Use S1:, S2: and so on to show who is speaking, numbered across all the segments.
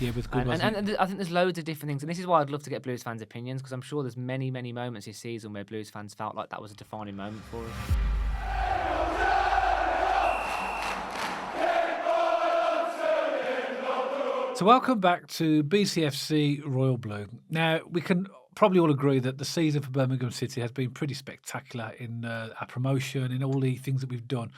S1: Yeah, with good, wasn't it?
S2: and I think there's loads of different things, and this is why I'd love to get Blues fans' opinions, because I'm sure there's many moments this season where Blues fans felt like that was a defining moment for us.
S1: So welcome back to BCFC Royal Blue. Now, we can probably all agree that the season for Birmingham City has been pretty spectacular in our promotion, in all the things that we've done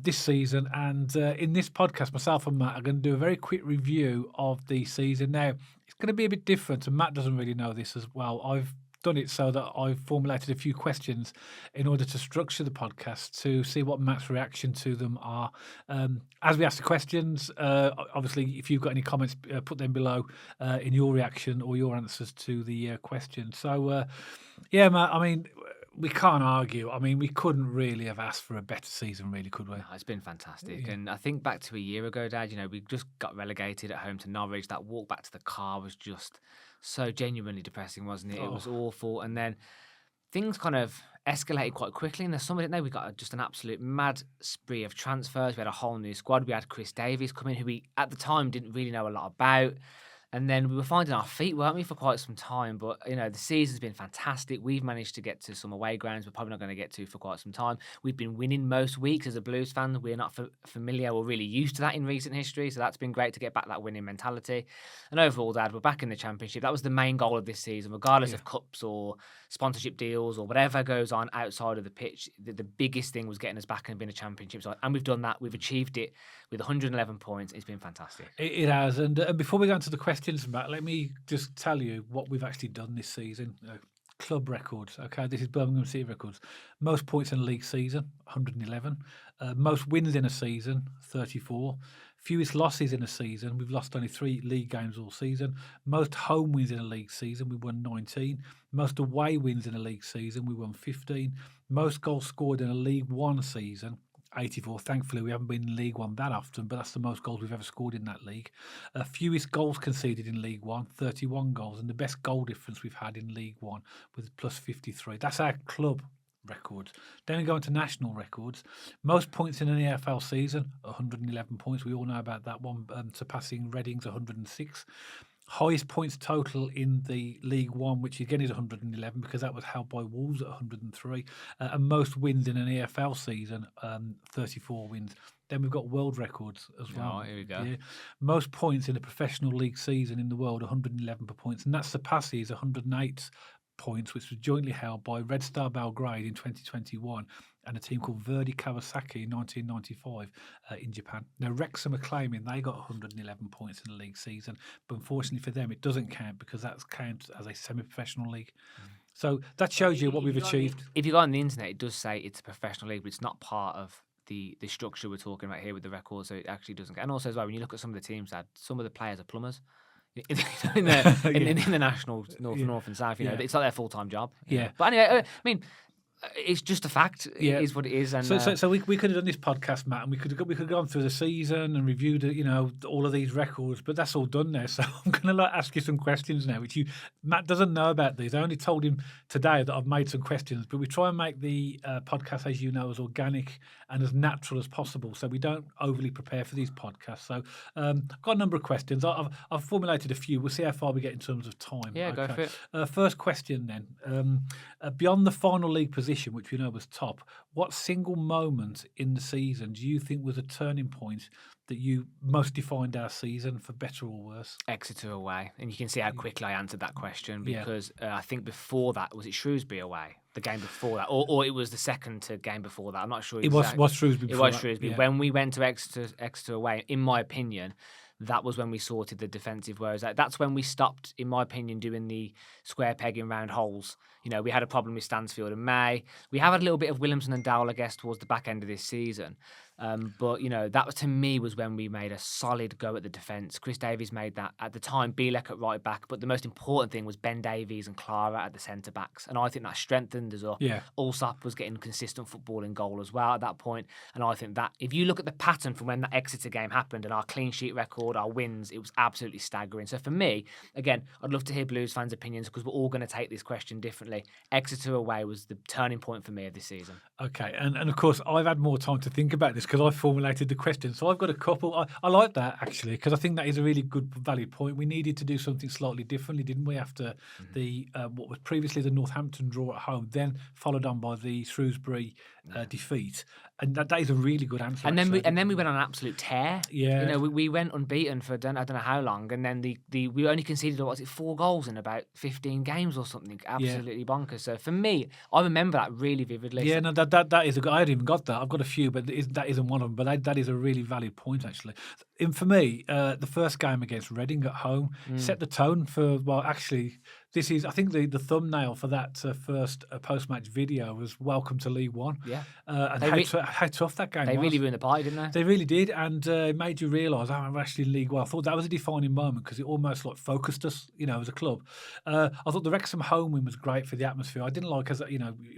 S1: this season. And in this podcast, myself and Matt are going to do a very quick review of the season. Now, it's going to be a bit different, and Matt doesn't really know this as well. I've done it so that I've formulated a few questions in order to structure the podcast to see what Matt's reaction to them are. As we ask the questions, obviously, if you've got any comments, put them below in your reaction or your answers to the question. So, yeah, Matt, I mean, we can't argue. I mean, we couldn't really have asked for a better season, really, could we?
S2: No, it's been fantastic.
S1: Yeah.
S2: And I think back to a year ago, Dad, we just got relegated at home to Norwich. That walk back to the car was just so genuinely depressing, wasn't it? It was awful. And then things kind of escalated quite quickly in the summer, didn't they? We got just an absolute mad spree of transfers. We had a whole new squad. We had Chris Davies come in, who we, at the time, didn't really know a lot about. And then we were finding our feet, weren't we, for quite some time. But, the season's been fantastic. We've managed to get to some away grounds we're probably not going to get to for quite some time. We've been winning most weeks as a Blues fan. We're not familiar or really used to that in recent history. So that's been great to get back that winning mentality. And overall, Dad, we're back in the Championship. That was the main goal of this season, regardless of cups or sponsorship deals or whatever goes on outside of the pitch. The biggest thing was getting us back and being a Championship side. And we've done that. We've achieved it with 111 points. It's been fantastic.
S1: It has. And before we go into the questions, Matt, let me just tell you what we've actually done this season. Club records. Okay, this is Birmingham City records. Most points in a league season, 111. Most wins in a season, 34. Fewest losses in a season. We've lost only 3 league games all season. Most home wins in a league season. We won 19. Most away wins in a league season. We won 15. Most goals scored in a League One season. 84. Thankfully, we haven't been in League One that often, but that's the most goals we've ever scored in that league. Fewest goals conceded in League One, 31 goals, and the best goal difference we've had in League One with plus 53. That's our club records. Then we go into national records. Most points in an EFL season, 111 points. We all know about that one, surpassing Reading's 106. Highest points total in the League One, which again is 111 because that was held by Wolves at 103. And most wins in an EFL season, 34 wins. Then we've got world records as well.
S2: Oh, here we go.
S1: Yeah. Most points in a professional league season in the world, 111 per points. And that surpasses 108 points, which was jointly held by Red Star Belgrade in 2021 and a team called Verdy Kawasaki in 1995 in Japan. Now, Wrexham are claiming they got 111 points in the league season, but unfortunately for them, it doesn't count because that's counted as a semi-professional league. So that shows you what we've achieved.
S2: If you go on the internet, it does say it's a professional league, but it's not part of the structure we're talking about here with the records, so it actually doesn't count. And also as well, when you look at some of the teams, that some of the players are plumbers. In the national north and south, it's not their full-time job.
S1: Yeah.
S2: But anyway, I mean, it's just a fact. It is what it is. And
S1: so we could have done this podcast, Matt, and we could have gone through the season and reviewed all of these records, but that's all done now. So I'm going to ask you some questions now, which Matt doesn't know about these. I only told him today that I've made some questions, but we try and make the podcast, as you know, as organic and as natural as possible, so we don't overly prepare for these podcasts. So I've got a number of questions. I've formulated a few. We'll see how far we get in terms of time.
S2: Yeah, okay. Go for it.
S1: First question then. Beyond the final league position, which we know was top, what single moment in the season do you think was a turning point that you most defined our season, for better or worse?
S2: Exeter away. And you can see how quickly I answered that question because I think before that, was it Shrewsbury away? The game before that, or it was the second game before that. I'm not sure.
S1: It was Shrewsbury.
S2: It was Shrewsbury. Yeah. When we went to Exeter away, in my opinion, that was when we sorted the defensive woes out. That's when we stopped, in my opinion, doing the square pegging round holes. We had a problem with Stansfield and May. We have had a little bit of Williamson and Dowell, I guess, towards the back end of this season. But, that was, to me, was when we made a solid go at the defence. Chris Davies made that at the time, Bielek at right back. But the most important thing was Ben Davies and Clara at the centre backs. And I think that strengthened us up.
S1: Yeah.
S2: Allsop was getting consistent football in goal as well at that point. And I think that if you look at the pattern from when that Exeter game happened and our clean sheet record, our wins, it was absolutely staggering. So for me, again, I'd love to hear Blues fans' opinions because we're all going to take this question differently. Exeter away was the turning point for me of this season.
S1: Okay. And of course, I've had more time to think about this because I formulated the question. So I've got a couple. I like that, actually, because I think that is a really good, valid point. We needed to do something slightly differently, didn't we, after the what was previously the Northampton draw at home, then followed on by the Shrewsbury defeat. And that is a really good answer.
S2: And then
S1: actually.
S2: we went on an absolute tear.
S1: Yeah.
S2: You know, we went unbeaten for I don't know how long, and then we only conceded 4 goals in about 15 games or something. Absolutely bonkers. So for me, I remember that really vividly.
S1: Yeah, no, that is a good. I hadn't even got that. I've got a few, but that isn't one of them. But that is a really valid point, actually. And for me, the first game against Reading at home set the tone for. Well, actually, this is. I think the thumbnail for that first post-match video was "Welcome to League One."
S2: Yeah,
S1: and how tough that game was.
S2: They really ruined the party, didn't they?
S1: They really did, and it made you realise, I'm actually in League One. I thought that was a defining moment because it almost like focused us, as a club. I thought the Wrexham home win was great for the atmosphere. I didn't like, as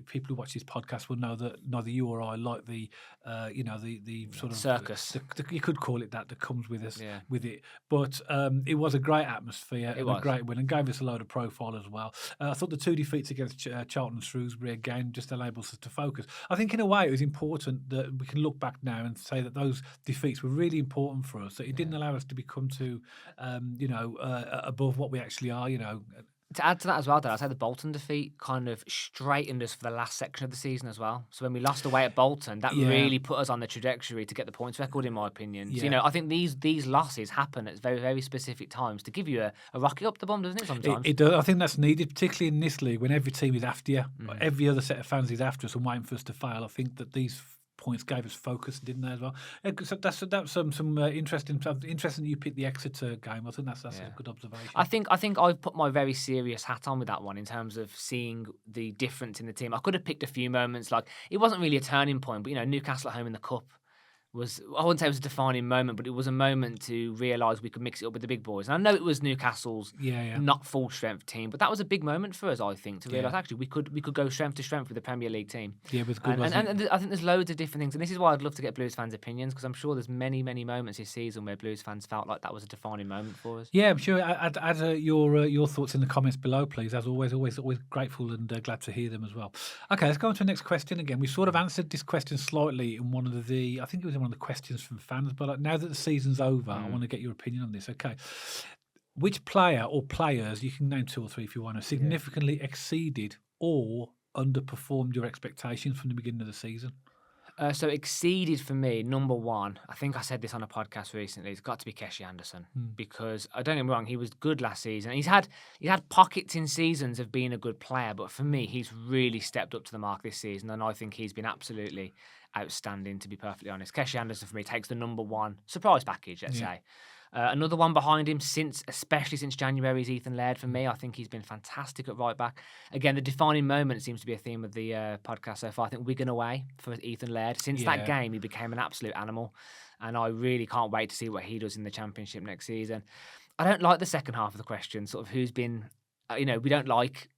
S1: people who watch this podcast will know that neither you or I like the sort of
S2: circus.
S1: You could call it that comes with us with it, but it was a great atmosphere. It was a great win and gave us a load of profile as well. I thought the 2 defeats against Charlton and Shrewsbury again just enables us to focus. I think in a way it was important that we can look back now and say that those defeats were really important for us. That it didn't allow us to become too, above what we actually are.
S2: To add to that as well, I'd say the Bolton defeat kind of straightened us for the last section of the season as well. So when we lost away at Bolton, that really put us on the trajectory to get the points record, in my opinion.
S1: Yeah.
S2: So, I think these losses happen at very, very specific times to give you a rocket up the bum, doesn't it, sometimes?
S1: It does. I think that's needed, particularly in this league when every team is after you. Every other set of fans is after us and waiting for us to fail. I think that these points gave us focus, didn't they, as well? So that's some interesting that you picked the Exeter game. I think that's a good observation.
S2: I think I've put my very serious hat on with that one in terms of seeing the difference in the team. I could have picked a few moments, like it wasn't really a turning point, but Newcastle at home in the cup was, I wouldn't say it was a defining moment, but it was a moment to realise we could mix it up with the big boys. And I know it was Newcastle's not full strength team, but that was a big moment for us, I think, to realise actually we could go strength to strength with the Premier League team.
S1: Yeah, it was good.
S2: And I think there's loads of different things, and this is why I'd love to get Blues fans' opinions, because I'm sure there's many moments this season where Blues fans felt like that was a defining moment for us.
S1: Yeah, I'm sure. Add your thoughts in the comments below, please. As always grateful and glad to hear them as well. Okay, let's go on to the next question again. We sort of answered this question slightly in one of the, I think it was in one of the questions from fans, but now that the season's over, I want to get your opinion on this. Okay, which player or players, you can name 2 or 3 if you want to, significantly exceeded or underperformed your expectations from the beginning of the season?
S2: So exceeded for me, number one, I think I said this on a podcast recently, it's got to be Keshi Anderson, because I don't get me wrong, he was good last season. He's had pockets in seasons of being a good player, but for me, he's really stepped up to the mark this season, and I think he's been absolutely outstanding, to be perfectly honest. Keshi Anderson for me takes the number one surprise package, let's say. Another one behind him, especially since January, is Ethan Laird for me. I think he's been fantastic at right back. Again, the defining moment seems to be a theme of the podcast so far. I think Wigan away for Ethan Laird. Since that game, he became an absolute animal, and I really can't wait to see what he does in the Championship next season. I don't like the second half of the question, sort of who's been, we don't like,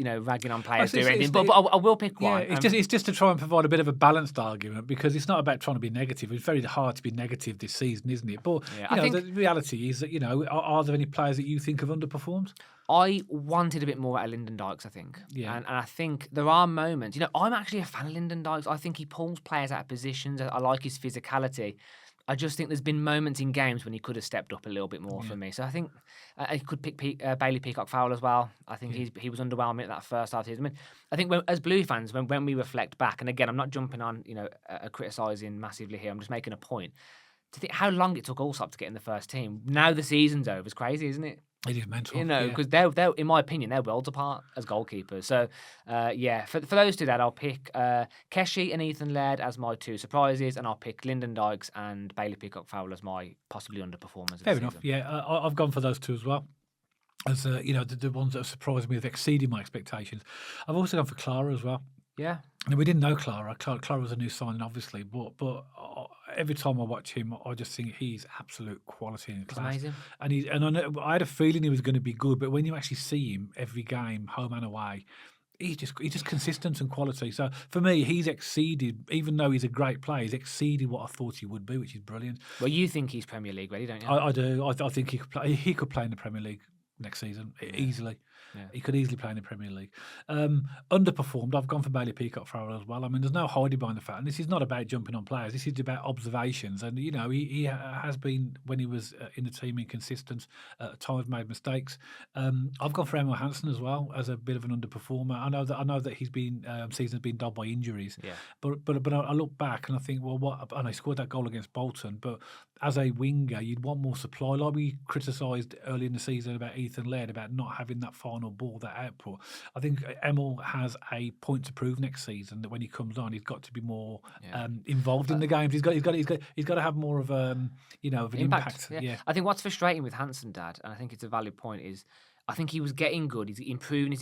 S2: ragging on players doing anything, but I will pick one.
S1: It's just to try and provide a bit of a balanced argument, because it's not about trying to be negative. It's very hard to be negative this season, isn't it? But I think the reality is that are there any players that you think have underperformed?
S2: I wanted a bit more out of Lyndon Dykes, I think. Yeah. And I think there are moments, I'm actually a fan of Lyndon Dykes. I think he pulls players out of positions. I like his physicality. I just think there's been moments in games when he could have stepped up a little bit more for me. So I think I could pick Bailey Peacock-Fowler as well. I think he was underwhelming at that first half season. I think as Blue fans, when we reflect back, and again, I'm not jumping on, criticising massively here. I'm just making a point. To think how long it took Allsop to get in the first team. Now the season's over. It's crazy, isn't it?
S1: It is mental.
S2: Because they're, in my opinion, they're worlds apart as goalkeepers. So, for those two, I'll pick Keshi and Ethan Laird as my 2 surprises, and I'll pick Lyndon Dykes and Bailey Peacock-Fowler as my possibly underperformers.
S1: Fair enough. Yeah, I've gone for those 2 as well. As the ones that have surprised me, have exceeded my expectations. I've also gone for Clara as well.
S2: Yeah.
S1: And we didn't know Clara. Clara was a new signing, obviously, but every time I watch him, I just think he's absolute quality and class.
S2: Amazing.
S1: And I had a feeling he was going to be good, but when you actually see him every game, home and away, he's just consistent and quality. So for me, he's exceeded, even though he's a great player, he's exceeded what I thought he would be, which is brilliant.
S2: Well, you think he's Premier League ready, don't you?
S1: I do. I think he could play. He could play in the Premier League next season easily.
S2: Yeah.
S1: He could easily play in the Premier League. Underperformed. I've gone for Bailey Peacock Farrell as well. I mean, there's no hiding behind the fact, and this is not about jumping on players. This is about observations. And he has been, when he was in the team, inconsistent. At times made mistakes. I've gone for Emil Hansen as well as a bit of an underperformer. I know that he's been season's been dogged by injuries.
S2: Yeah.
S1: But I look back and I think, well, what? And he scored that goal against Bolton, but as a winger, you'd want more supply. Like we criticised early in the season about Ethan Laird about not having that final ball, that output. I think Emil has a point to prove next season that when he comes on, he's got to be more involved in the games. He's got to have more of an impact.
S2: Yeah. I think what's frustrating with Hansen, Dad, and I think it's a valid point, is I think he was getting good. He's improving.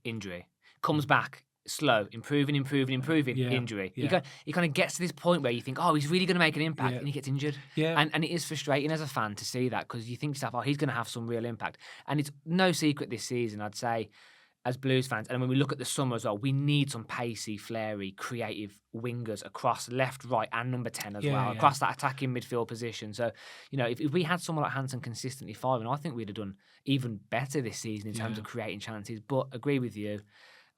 S2: Injury comes back. Slow, improving, injury.
S1: Yeah.
S2: He kind of gets to this point where you think, oh, he's really going to make an impact, and he gets injured.
S1: Yeah.
S2: And it is frustrating as a fan to see that, because you think to yourself, oh, he's going to have some real impact. And it's no secret this season, I'd say, as Blues fans, and when we look at the summer as well, we need some pacey, flary, creative wingers across left, right, and number 10 as well, across that attacking midfield position. So, if we had someone like Hansen consistently firing, I think we'd have done even better this season in terms of creating chances. But agree with you,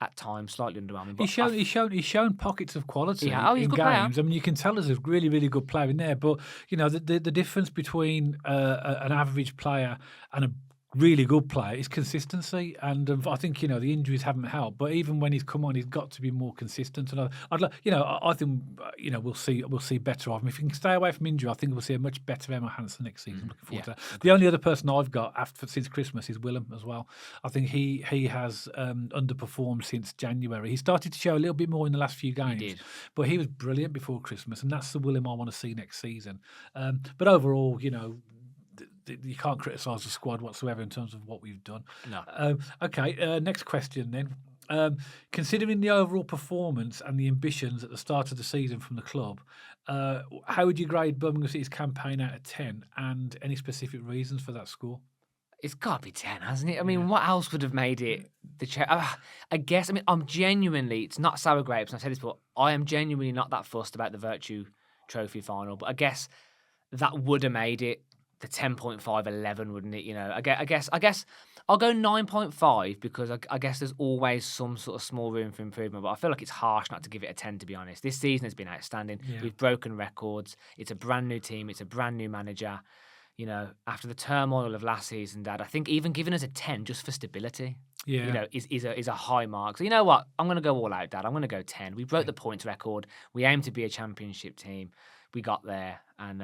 S2: at times slightly underwhelming. But
S1: He's shown pockets of quality
S2: he's a
S1: in
S2: good
S1: games.
S2: player.
S1: I mean, you can tell there's a really, really good player in there. But the difference between an average player and a really good player is consistency, and I think the injuries haven't helped. But even when he's come on, he's got to be more consistent. And I think we'll see better of him if he can stay away from injury. I think we'll see a much better Emma Hansen next season. Looking forward to that. Okay. The only other person I've got since Christmas is Willem as well. I think he has underperformed since January. He started to show a little bit more in the last few games, but he was brilliant before Christmas, and that's the Willem I want to see next season. But overall, you can't criticise the squad whatsoever in terms of what we've done.
S2: No.
S1: Okay, next question then. Considering the overall performance and the ambitions at the start of the season from the club, how would you grade Birmingham City's campaign out of 10, and any specific reasons for that score?
S2: It's got to be 10, hasn't it? I mean, what else would have made it I guess, I'm genuinely, it's not sour grapes, and I've said this before, I am genuinely not that fussed about the Virtue Trophy final, but I guess that would have made it the 10.5, 11, wouldn't it? I guess I'll go 9.5 because I guess there's always some sort of small room for improvement, but I feel like it's harsh not to give it a 10, to be honest. This season has been outstanding. Yeah. We've broken records. It's a brand new team. It's a brand new manager. After the turmoil of last season, Dad, I think even giving us a 10 just for stability, is a high mark. So you know what? I'm going to go all out, Dad. I'm going to go 10. We broke the points record. We aim to be a championship team. We got there, and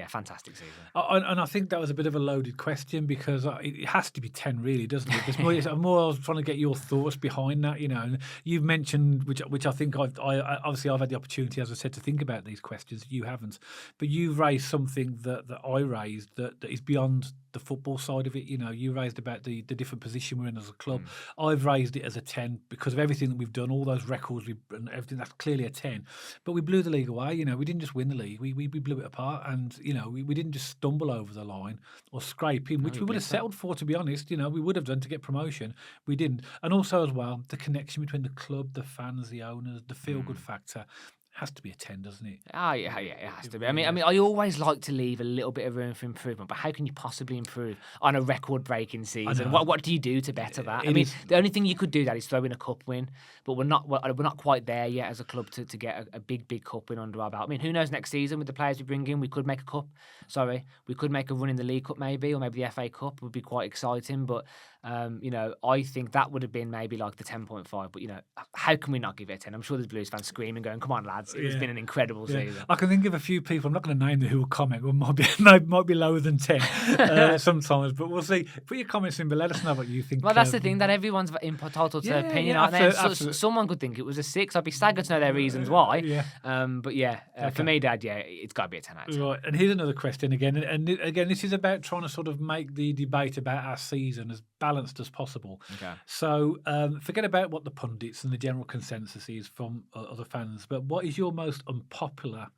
S2: fantastic season.
S1: And I think that was a bit of a loaded question because it has to be 10, really, doesn't it? I was trying to get your thoughts behind that, And you've mentioned, which I think I've had the opportunity, as I said, to think about these questions. You haven't, but you've raised something that I raised that is beyond the football side of it. You raised about the different position we're in as a club. I've raised it as a 10 because of everything that we've done, all those records and everything. That's clearly a 10. But we blew the league away. We didn't just win the league. We blew it apart, and we didn't just stumble over the line or scrape in, which we would have settled for, to be honest. We would have done to get promotion. We didn't. And also as well, the connection between the club, the fans, the owners, the feel good factor. Has to be a 10, doesn't it?
S2: Oh yeah, it has to be. I mean, I always like to leave a little bit of room for improvement, but how can you possibly improve on a record-breaking season? What do you do to better that? The only thing you could do that is throw in a cup win, but we're not quite there yet as a club to get a big cup win under our belt. I mean, who knows next season with the players we bring in, we could make a cup. We could make a run in the League Cup maybe, or maybe the FA Cup would be quite exciting. But I think that would have been maybe like the 10.5. But how can we not give it a 10? I'm sure there's Blues fans screaming, going, "Come on, lads! It's been an incredible season."
S1: I can think of a few people. I'm not going to name them who will comment. Well, might be lower than 10 sometimes, but we'll see. Put your comments in, but let us know what you think.
S2: Well, that's the thing, that everyone's entitled to their opinion.
S1: Absolutely.
S2: Someone could think it was a 6. I'd be staggered to know their reasons why.
S1: Okay.
S2: For me, Dad, it's got to be a 10 out of 10.
S1: Right, and here's another question again. And again, this is about trying to sort of make the debate about our season as balanced as possible.
S2: Okay.
S1: So forget about what the pundits and the general consensus is from other fans, but what is your most unpopular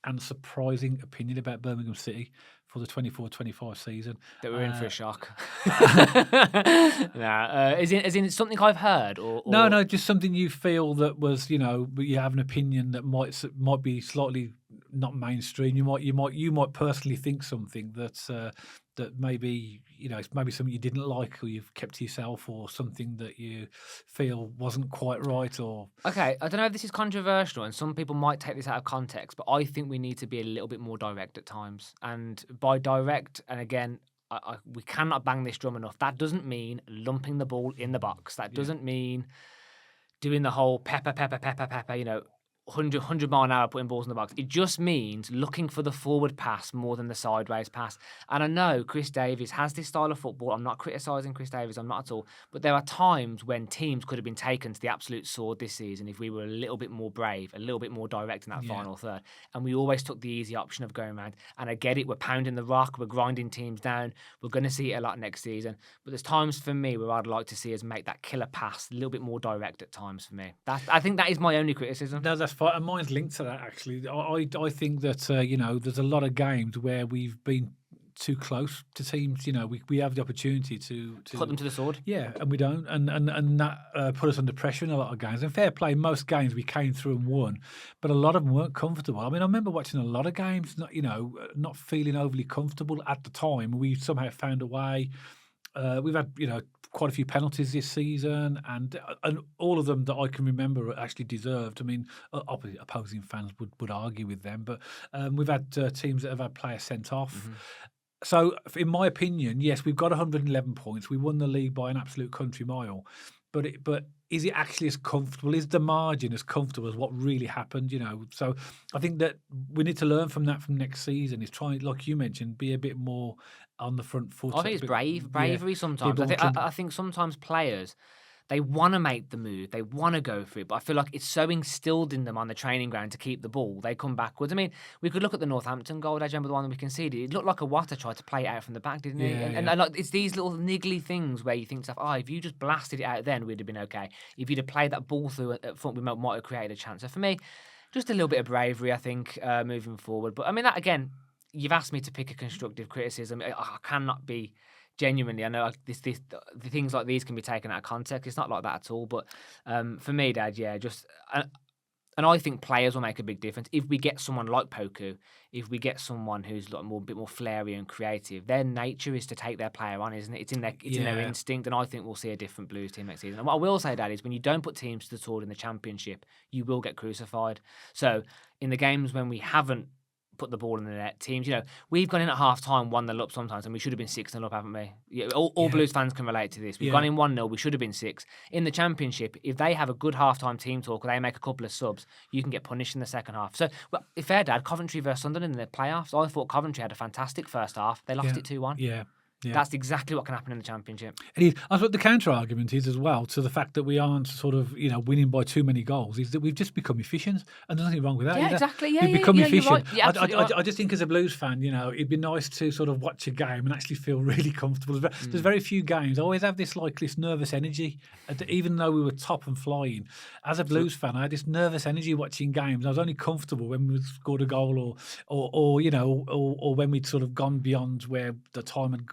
S1: and surprising opinion about Birmingham City for the 24-25 season?
S2: That we're in for a shock. Is in something I've heard, or
S1: no, just something you feel that was, you have an opinion that might be slightly not mainstream. You might personally think something that that maybe it's maybe something you didn't like, or you've kept to yourself, or something that you feel wasn't quite right, or
S2: Okay, I don't know if this is controversial, and some people might take this out of context, but I think we need to be a little bit more direct at times. And by direct, and again, we cannot bang this drum enough. That doesn't mean lumping the ball in the box. That doesn't mean doing the whole pepper, 100 mile an hour putting balls in the box. It just means looking for the forward pass more than the sideways pass. And I know Chris Davies has this style of football. I'm not criticising Chris Davies, I'm not at all. But there are times when teams could have been taken to the absolute sword this season if we were a little bit more brave, a little bit more direct in that final third. And we always took the easy option of going around. And I get it, we're pounding the rock, we're grinding teams down. We're going to see it a lot next season. But there's times for me where I'd like to see us make that killer pass a little bit more direct at times for me. I think that is my only criticism.
S1: No, that's fine. And mine's linked to that, actually. I think that, there's a lot of games where we've been too close to teams. We have the opportunity to
S2: put them to the sword.
S1: Yeah, and we don't. And that put us under pressure in a lot of games. And fair play, most games we came through and won, but a lot of them weren't comfortable. I mean, I remember watching a lot of games, not feeling overly comfortable at the time. We somehow found a way. We've had, quite a few penalties this season, and all of them that I can remember are actually deserved. I mean, opposing fans would argue with them, but we've had teams that have had players sent off. Mm-hmm. So, in my opinion, yes, we've got 111 points. We won the league by an absolute country mile. But is it actually as comfortable? Is the margin as comfortable as what really happened? So I think that we need to learn from that from next season. Is try, like you mentioned, be a bit more on the front foot.
S2: I think it's bravery sometimes. I think sometimes players, they want to make the move, they want to go for it, but I feel like it's so instilled in them on the training ground to keep the ball, they come backwards. I mean, we could look at the Northampton goal. I remember the one that we conceded. It looked like a Water tried to play it out from the back, didn't it? And like, it's these little niggly things where you think to yourself, if you just blasted it out then, we'd have been okay. If you'd have played that ball through at front, we might have created a chance. So for me, just a little bit of bravery, I think, moving forward. But I mean, that again, you've asked me to pick a constructive criticism. I cannot be... Genuinely, I know the things like these can be taken out of context. It's not like that at all. But for me, Dad, and I think players will make a big difference. If we get someone like Poku, if we get someone who's a bit more flary and creative, their nature is to take their player on, isn't it? It's in their instinct, and I think we'll see a different Blues team next season. And what I will say, Dad, is when you don't put teams to the sword in the Championship, you will get crucified. So in the games when we haven't put the ball in the net, teams, we've gone in at half time 1-0 up sometimes, and we should have been 6-0 up, haven't we? All Blues fans can relate to this. We've gone in 1-0, we should have been 6. In the Championship, if they have a good half-time team talk or they make a couple of subs, you can get punished in the second half. So, fair, Dad, Coventry versus Sunderland in the playoffs, I thought Coventry had a fantastic first half. They lost it 2-1.
S1: Yeah.
S2: That's exactly what can happen in the Championship.
S1: I thought the counter argument is as well to the fact that we aren't sort of winning by too many goals is that we've just become efficient, and there's nothing wrong with that.
S2: Yeah, exactly. Yeah,
S1: we've become efficient.
S2: You're right.
S1: I just think as a Blues fan, it'd be nice to sort of watch a game and actually feel really comfortable. There's very few games. I always have this this nervous energy, even though we were top and flying. As a Blues fan, I had this nervous energy watching games. I was only comfortable when we scored a goal or when we'd sort of gone beyond where the time had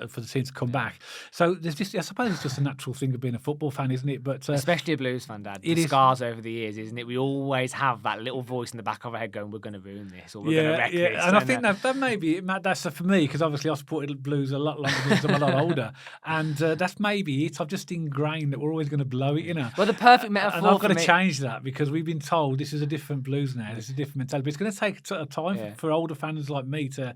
S1: for the team to come back. So there's I suppose it's just a natural thing of being a football fan, isn't it? But
S2: especially a Blues fan, Dad. It is scars over the years, isn't it? We always have that little voice in the back of our head going, "We're going to ruin this," or "We're going to wreck this."
S1: And I think that maybe that's for me, because obviously I supported Blues a lot longer because I'm a lot older, and that's maybe it. I've just ingrained that we're always going to blow it,
S2: Well, the perfect metaphor.
S1: And I've got to change that, because we've been told this is a different Blues now. This is a different mentality. But it's going to take time for older fans like me to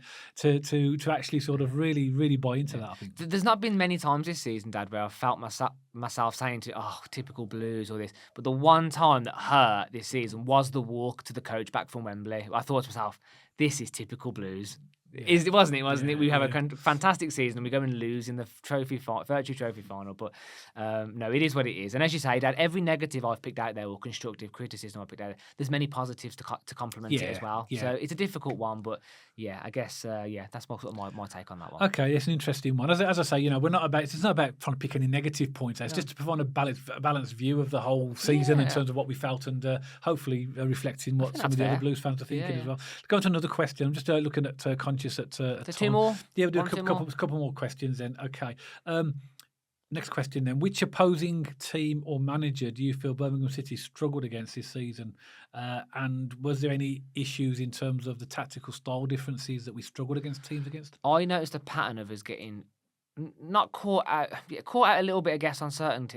S1: actually sort of really buy into that. I think
S2: there's not been many times this season, Dad, where I've felt myself saying typical Blues or this. But the one time that hurt this season was the walk to the coach back from Wembley. I thought to myself, this is typical Blues. Wasn't it? We have a fantastic season and we go and lose in the Virtue Trophy final. But no, it is what it is. And as you say, Dad, every negative I've picked out there, or constructive criticism I've picked out there, there's many positives to complement it as well. So it's a difficult one, but I guess that's my take on that one.
S1: Okay, it's an interesting one. As I say, it's not about trying to pick any negative points. It's just to provide a balanced view of the whole season in terms of what we felt, and hopefully reflecting what some of the other Blues fans are thinking as well. Let's go on to another question. I'm just looking at at
S2: two more.
S1: Yeah, we'll do a couple more questions then. Okay. Next question then. Which opposing team or manager do you feel Birmingham City struggled against this season? And was there any issues in terms of the tactical style differences that we struggled against teams against?
S2: I noticed a pattern of us getting not caught out, caught out a little bit, I guess, on certain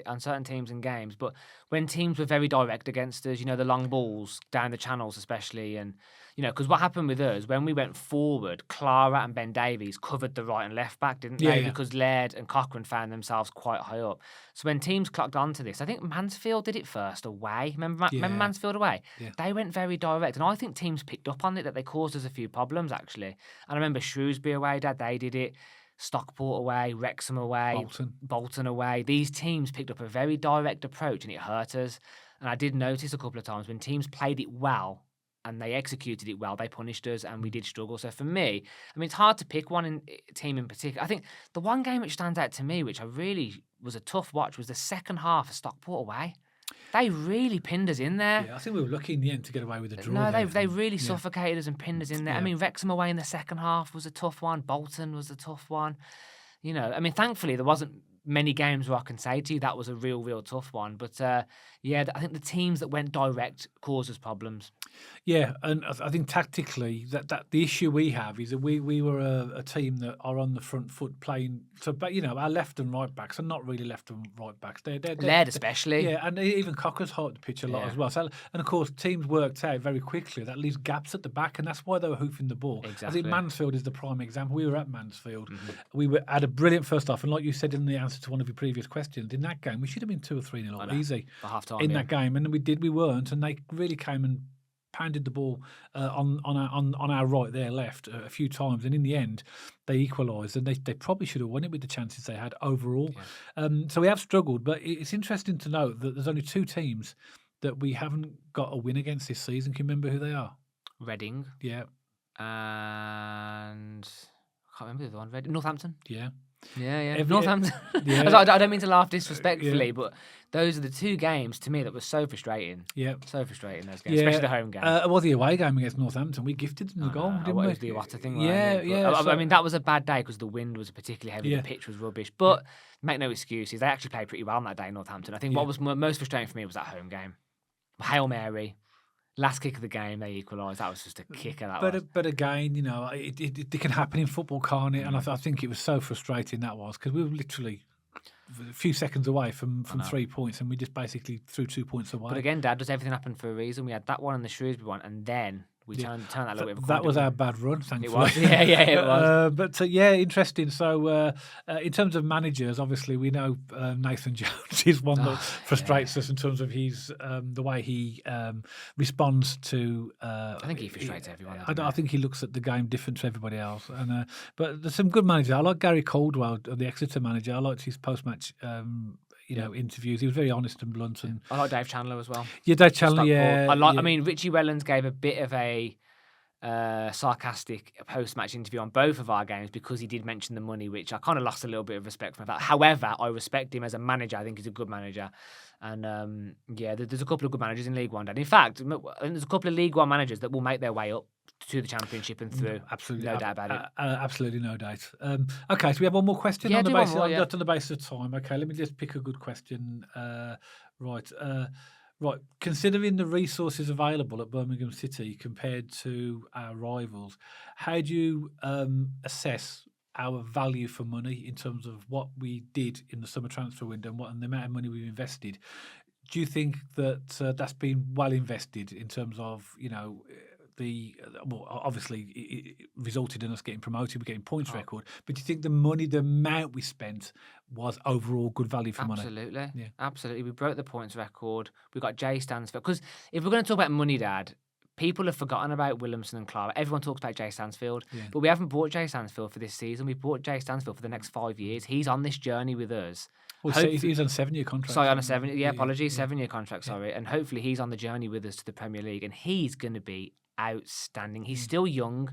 S2: teams and games. But when teams were very direct against us, the long balls down the channels, especially, and because what happened with us when we went forward, Clara and Ben Davies covered the right and left back, didn't they?
S1: Yeah.
S2: Because Laird and Cochrane found themselves quite high up. So when teams clocked onto this, I think Mansfield did it first away. Remember Mansfield away?
S1: Yeah.
S2: They went very direct, and I think teams picked up on it, that they caused us a few problems actually. And I remember Shrewsbury away, they did it. Stockport away, Wrexham away, Bolton away. These teams picked up a very direct approach and it hurt us. And I did notice a couple of times when teams played it well and they executed it well, they punished us and we did struggle. So for me, it's hard to pick one team in particular. I think the one game which stands out to me, which I really was a tough watch, was the second half of Stockport away. They really pinned us in there.
S1: Yeah, I think we were lucky in the end to get away with a draw.
S2: No, they really suffocated us and pinned us in there.
S1: Yeah.
S2: Wrexham away in the second half was a tough one. Bolton was a tough one. Thankfully there wasn't many games where I can say to you that was a real tough one. But I think the teams that went direct caused us problems.
S1: Yeah, and I think tactically that the issue we have is that we were a team that are on the front foot playing. So, but our left and right backs are not really left and right backs. They're
S2: Laird especially.
S1: Yeah, and even Cocker's hard to pitch a lot as well. So, and of course, teams worked out very quickly that leaves gaps at the back, and that's why they were hoofing the ball.
S2: Exactly.
S1: I think Mansfield is the prime example. We were at Mansfield. We had a brilliant first half, and like you said in the answer to one of your previous questions, in that game we should have been 2 or 3-0 up easy
S2: for half time
S1: in that game, and we weren't, and they really came and pounded the ball on our right, their left a few times, and in the end they equalised, and they probably should have won it with the chances they had overall. So we have struggled, but it's interesting to note that there's only 2 teams that we haven't got a win against this season. Can you remember who they are?
S2: Reading.
S1: Yeah.
S2: And I can't remember the other one. Northampton.
S1: Yeah.
S2: Yeah. Northampton.
S1: Yeah.
S2: I don't mean to laugh disrespectfully, but those are the 2 games to me that were so frustrating.
S1: Yeah.
S2: So frustrating, those games, especially the home game.
S1: Well, the away game against Northampton, we gifted them the goal, didn't we?
S2: It was the Iwata thing,
S1: yeah.
S2: That was a bad day because the wind was particularly heavy, the pitch was rubbish. But make no excuses, they actually played pretty well on that day in Northampton. I think what was most frustrating for me was that home game. Hail Mary. Last kick of the game, they equalised. That was just a kicker.
S1: But again, it can happen in football, can't it? And I think it was so frustrating that was, because we were literally a few seconds away from 3 points, and we just basically threw 2 points away.
S2: But again, Dad, does everything happen for a reason? We had that one and the Shrewsbury one, and then we turned that a little bit.
S1: That was our bad run, thankfully.
S2: It was, it was.
S1: But interesting. So, in terms of managers, obviously we know Nathan Jones is one that frustrates us in terms of his the way he responds to.
S2: I think he frustrates everyone.
S1: I think he looks at the game different to everybody else. And but there's some good managers. I like Gary Caldwell, the Exeter manager. I liked his post-match. Interviews. He was very honest and blunt. And
S2: I like Dave Chandler as well.
S1: Yeah, Dave Chandler.
S2: I mean, Richie Wellens gave a bit of a sarcastic post-match interview on both of our games because he did mention the money, which I kind of lost a little bit of respect for that. However, I respect him as a manager. I think he's a good manager. And there's a couple of good managers in League One. In fact, there's a couple of League One managers that will make their way up to the Championship and through.
S1: Absolutely,
S2: no doubt about it.
S1: Absolutely, no doubt. Okay, so we have one more question on the basis of time. Okay, let me just pick a good question. Right. Considering the resources available at Birmingham City compared to our rivals, how do you assess our value for money in terms of what we did in the summer transfer window and the amount of money we've invested? Do you think that that's been well invested in terms of, obviously it resulted in us getting promoted, we're getting points record, but do you think the amount we spent was overall good value for money?
S2: Absolutely. We broke the points record. We got Jay Stansfield. Because if we're going to talk about money, Dad, people have forgotten about Williamson and Clara. Everyone talks about Jay Stansfield, but we haven't bought Jay Stansfield for this season. We bought Jay Stansfield for the next 5 years. He's on this journey with us.
S1: Well, he's on a 7-year contract.
S2: Sorry, on a 7-year contract, sorry. And hopefully he's on the journey with us to the Premier League, and he's going to be outstanding. He's still young.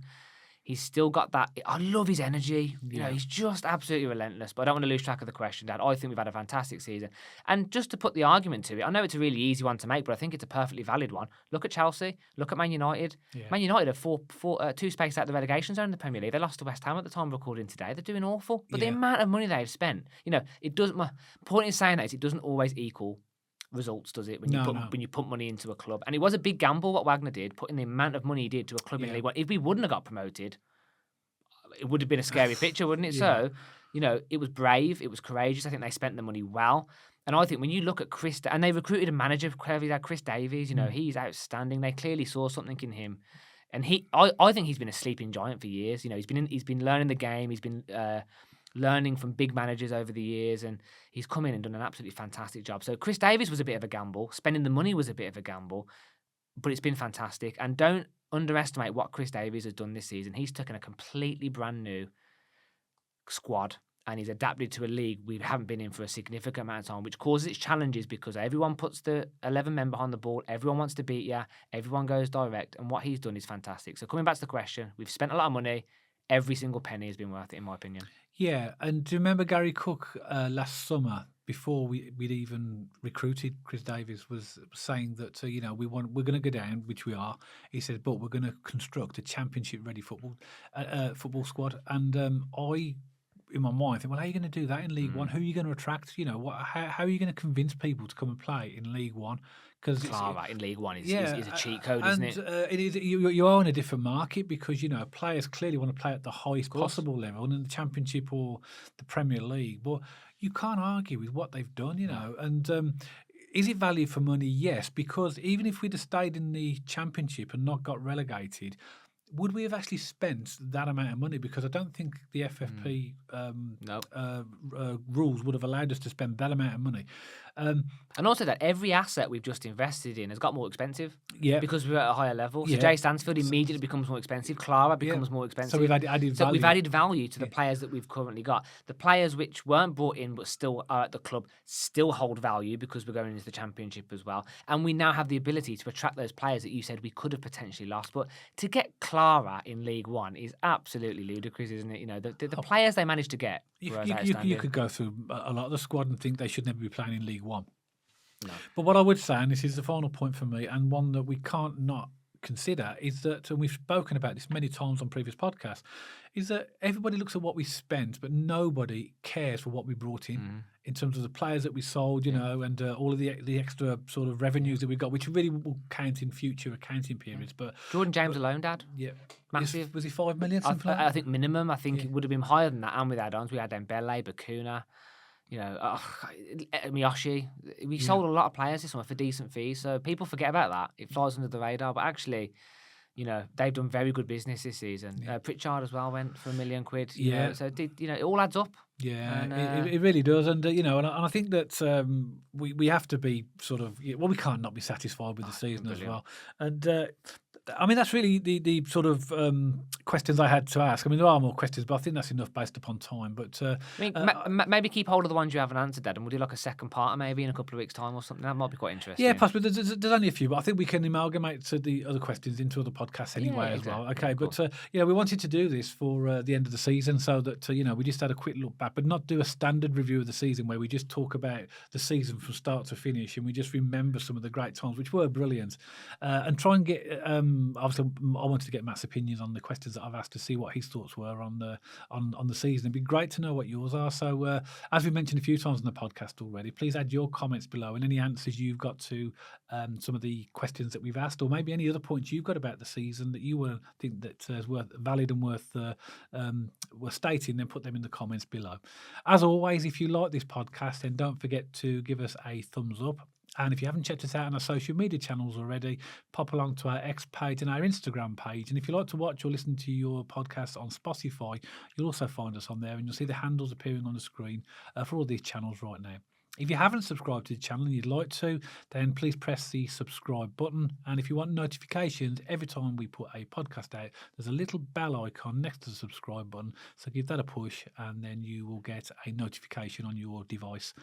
S2: He's still got that. I love his energy. You know,
S1: Yeah.
S2: he's just absolutely relentless. But I don't want to lose track of the question, Dad. I think we've had a fantastic season. And just to put the argument to it, I know it's a really easy one to make, but I think it's a perfectly valid one. Look at Chelsea. Look at Man United.
S1: Yeah.
S2: Man United are two spaces out of the relegation zone in the Premier League. They lost to West Ham at the time of recording today. They're doing awful. But the
S1: Yeah.
S2: amount of money they've spent, you know, it doesn't. My point in saying that is it doesn't always equal results, does it? When
S1: No,
S2: you put
S1: no.
S2: when you put money into a club, and it was a big gamble what Wagner did, putting the amount of money he did to a club in
S1: Yeah.
S2: League One. If we wouldn't have got promoted, it would have been a scary picture, wouldn't it?
S1: Yeah.
S2: So, you know, it was brave, it was courageous. I think they spent the money well. And I think when you look at Chris, and they recruited a manager, Chris Davies, you know, he's outstanding. They clearly saw something in him. And I think he's been a sleeping giant for years. You know, he's been learning the game. He's been learning from big managers over the years, and he's come in and done an absolutely fantastic job. So Chris Davies was a bit of a gamble. Spending the money was a bit of a gamble, but it's been fantastic. And don't underestimate what Chris Davies has done this season. He's taken a completely brand new squad and he's adapted to a league we haven't been in for a significant amount of time, which causes its challenges because everyone puts the 11 men behind the ball, everyone wants to beat you, everyone goes direct, and what he's done is fantastic. So coming back to the question, we've spent a lot of money. Every single penny has been worth it, in my opinion.
S1: Yeah, and do you remember Gary Cook last summer, before we'd even recruited Chris Davies, was saying that you know we're going to go down, which we are. He said, but we're going to construct a championship-ready football squad. And I, in my mind, think, well, how are you going to do that in League One? Who are you going to attract? You know, how are you going to convince people to come and play in League One? Because
S2: Clara in League One is a cheat code, isn't it?
S1: It is. You are in a different market because you know players clearly want to play at the highest possible level, and in the Championship or the Premier League. But you can't argue with what they've done, you know. And is it value for money? Yes, because even if we'd have stayed in the Championship and not got relegated, would we have actually spent that amount of money? Because I don't think the FFP rules would have allowed us to spend that amount of money.
S2: And also that every asset we've just invested in has got more expensive.
S1: Yeah.
S2: Because we're at a higher level. So
S1: Yeah.
S2: Jay Stansfield immediately becomes more expensive. Clara becomes more expensive.
S1: So we've added value.
S2: So we've added value to the players that we've currently got. The players which weren't brought in but still are at the club still hold value because we're going into the Championship as well. And we now have the ability to attract those players that you said we could have potentially lost. But to get Clara in League One is absolutely ludicrous, isn't it? You know, the players they managed to get were outstanding.
S1: You could go through a lot of the squad and think they should never be playing in League One.
S2: No.
S1: But what I would say, and this is the final point for me, and one that we can't not consider, is that, and we've spoken about this many times on previous podcasts, is that everybody looks at what we spent, but nobody cares for what we brought in terms of the players that we sold, you know, and all of the extra sort of revenues that we got, which really will count in future accounting periods. But
S2: Jordan James alone, Dad?
S1: Yeah.
S2: Massive.
S1: Was he 5 million? Something like that?
S2: I think minimum. I think it would have been higher than that. And with add-ons, we had Dembele, Bakuna, you know, Miyoshi. We sold a lot of players this summer for decent fees, so people forget about that. It flies under the radar, but actually, you know, they've done very good business this season. Pritchard as well went for £1 million. You know, so it all adds up.
S1: Yeah,
S2: And,
S1: it really does, and you know, and I think that we have to be sort of we can't not be satisfied with the season as well, and I mean that's really the sort of questions I had to ask. I mean there are more questions, but I think that's enough based upon time. But
S2: I mean, maybe keep hold of the ones you haven't answered, Dad, and we'll do like a second part maybe in a couple of weeks' time or something. That might be quite interesting.
S1: Yeah, possibly. There's only a few, but I think we can amalgamate the other questions into other podcasts anyway as well. Okay, but you know, we wanted to do this for the end of the season, so that you know we just had a quick look back, but not do a standard review of the season where we just talk about the season from start to finish and we just remember some of the great times, which were brilliant, and try and get. Obviously, I wanted to get Matt's opinions on the questions that I've asked to see what his thoughts were on the season. It'd be great to know what yours are. So, as we mentioned a few times in the podcast already, please add your comments below and any answers you've got to some of the questions that we've asked, or maybe any other points you've got about the season that you think that is valid and worth stating. Then put them in the comments below. As always, if you like this podcast, then don't forget to give us a thumbs up. And if you haven't checked us out on our social media channels already, pop along to our X page and our Instagram page. And if you like to watch or listen to your podcast on Spotify, you'll also find us on there and you'll see the handles appearing on the screen for all these channels right now. If you haven't subscribed to the channel and you'd like to, then please press the subscribe button. And if you want notifications every time we put a podcast out, there's a little bell icon next to the subscribe button. So give that a push and then you will get a notification on your device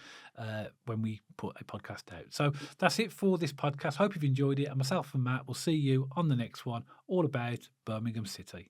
S1: when we put a podcast out. So that's it for this podcast. Hope you've enjoyed it. And myself and Matt will see you on the next one, all about Birmingham City.